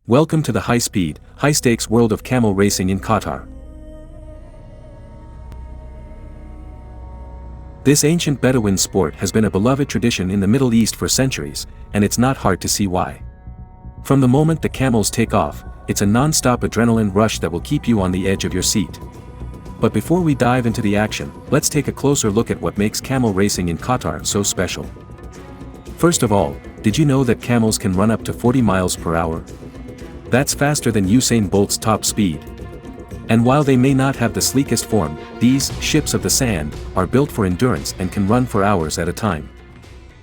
Welcome to the high-speed, high-stakes world of camel racing in Qatar. This ancient Bedouin sport has been a beloved tradition in the Middle East for centuries, and it's not hard to see why. From the moment the camels take off, it's a non-stop adrenaline rush that will keep you on the edge of your seat. But before we dive into the action, let's take a closer look at what makes camel racing in Qatar so special. First of all, did you know that camels can run up to 40 miles per hour? That's faster than Usain Bolt's top speed. And while they may not have the sleekest form, these ships of the sand are built for endurance and can run for hours at a time.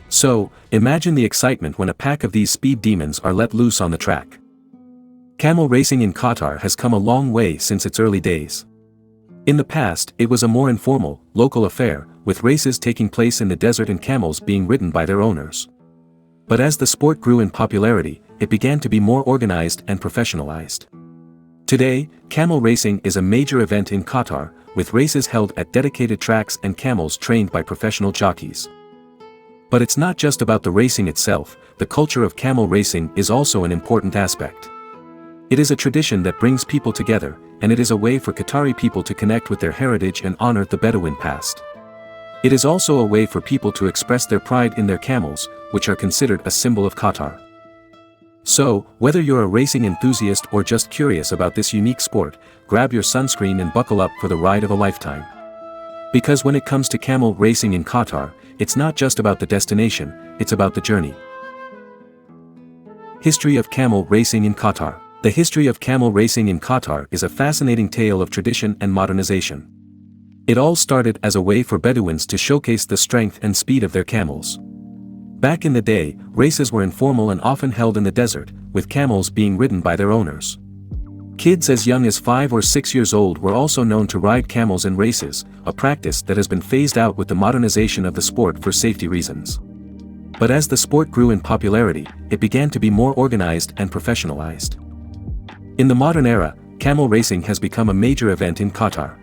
So, imagine the excitement when a pack of these speed demons are let loose on the track. Camel racing in Qatar has come a long way since its early days. In the past, it was a more informal, local affair, with races taking place in the desert and camels being ridden by their owners. But as the sport grew in popularity, it began to be more organized and professionalized. Today, camel racing is a major event in Qatar, with races held at dedicated tracks and camels trained by professional jockeys. But it's not just about the racing itself, the culture of camel racing is also an important aspect. It is a tradition that brings people together, and it is a way for Qatari people to connect with their heritage and honor the Bedouin past. It is also a way for people to express their pride in their camels, which are considered a symbol of Qatar. So, whether you're a racing enthusiast or just curious about this unique sport, grab your sunscreen and buckle up for the ride of a lifetime. Because when it comes to camel racing in Qatar, it's not just about the destination, it's about the journey. History of camel racing in Qatar. The history of camel racing in Qatar is a fascinating tale of tradition and modernization. It all started as a way for Bedouins to showcase the strength and speed of their camels. Back in the day, races were informal and often held in the desert, with camels being ridden by their owners. Kids as young as 5 or 6 years old were also known to ride camels in races, a practice that has been phased out with the modernization of the sport for safety reasons. But as the sport grew in popularity, it began to be more organized and professionalized. In the modern era, camel racing has become a major event in Qatar.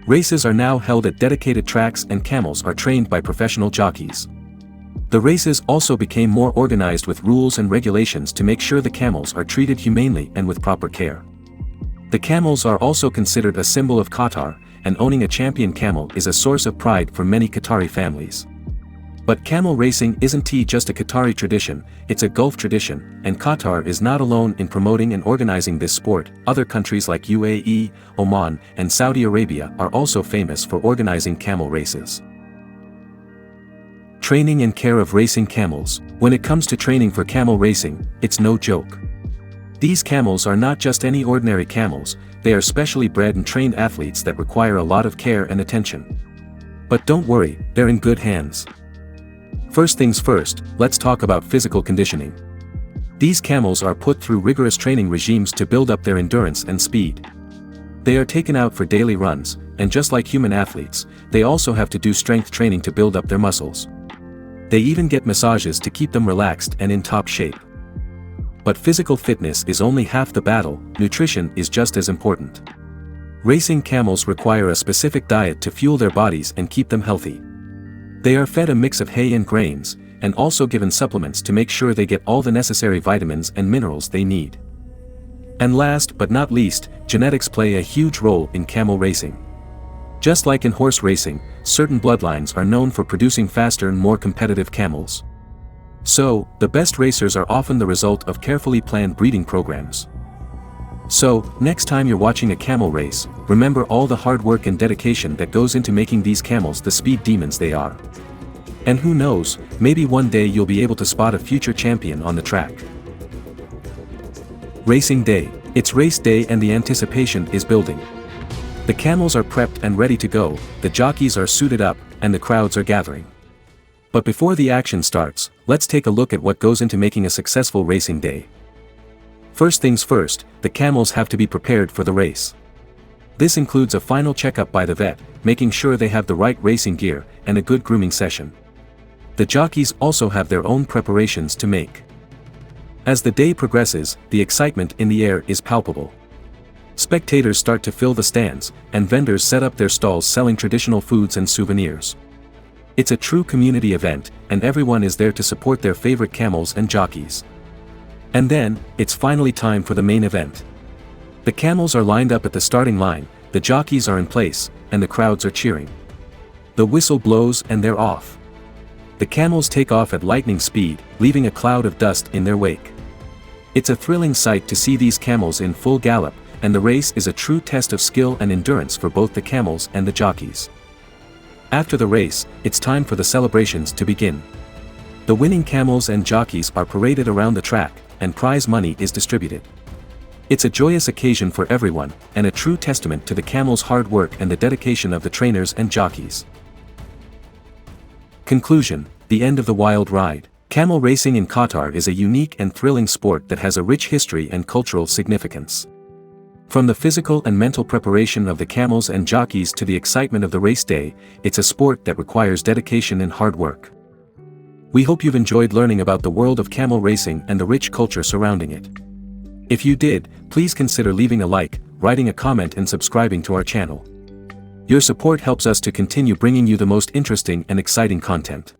Races are now held at dedicated tracks and camels are trained by professional jockeys. The races also became more organized with rules and regulations to make sure the camels are treated humanely and with proper care. The camels are also considered a symbol of Qatar, and owning a champion camel is a source of pride for many Qatari families. But camel racing isn't just a Qatari tradition, it's a Gulf tradition, and Qatar is not alone in promoting and organizing this sport. Other countries like UAE, Oman, and Saudi Arabia are also famous for organizing camel races. Training and care of racing camels. When it comes to training for camel racing, it's no joke. These camels are not just any ordinary camels, they are specially bred and trained athletes that require a lot of care and attention. But don't worry, they're in good hands. First things first, let's talk about physical conditioning. These camels are put through rigorous training regimes to build up their endurance and speed. They are taken out for daily runs, and just like human athletes, they also have to do strength training to build up their muscles. They even get massages to keep them relaxed and in top shape. But physical fitness is only half the battle, nutrition is just as important. Racing camels require a specific diet to fuel their bodies and keep them healthy. They are fed a mix of hay and grains, and also given supplements to make sure they get all the necessary vitamins and minerals they need. And last but not least, genetics play a huge role in camel racing. Just like in horse racing, certain bloodlines are known for producing faster and more competitive camels. So, the best racers are often the result of carefully planned breeding programs. So, next time you're watching a camel race, remember all the hard work and dedication that goes into making these camels the speed demons they are. And who knows, maybe one day you'll be able to spot a future champion on the track. Racing day. It's race day and the anticipation is building. The camels are prepped and ready to go, the jockeys are suited up, and the crowds are gathering. But before the action starts, let's take a look at what goes into making a successful racing day. First things first, the camels have to be prepared for the race. This includes a final checkup by the vet, making sure they have the right racing gear, and a good grooming session. The jockeys also have their own preparations to make. As the day progresses, the excitement in the air is palpable. Spectators start to fill the stands, and vendors set up their stalls selling traditional foods and souvenirs. It's a true community event, and everyone is there to support their favorite camels and jockeys. And then, it's finally time for the main event. The camels are lined up at the starting line, the jockeys are in place, and the crowds are cheering. The whistle blows and they're off. The camels take off at lightning speed, leaving a cloud of dust in their wake. It's a thrilling sight to see these camels in full gallop, and the race is a true test of skill and endurance for both the camels and the jockeys. After the race, it's time for the celebrations to begin. The winning camels and jockeys are paraded around the track, and prize money is distributed. It's a joyous occasion for everyone, and a true testament to the camels' hard work and the dedication of the trainers and jockeys. Conclusion: the end of the wild ride. Camel racing in Qatar is a unique and thrilling sport that has a rich history and cultural significance. From the physical and mental preparation of the camels and jockeys to the excitement of the race day, it's a sport that requires dedication and hard work. We hope you've enjoyed learning about the world of camel racing and the rich culture surrounding it. If you did, please consider leaving a like, writing a comment and subscribing to our channel. Your support helps us to continue bringing you the most interesting and exciting content.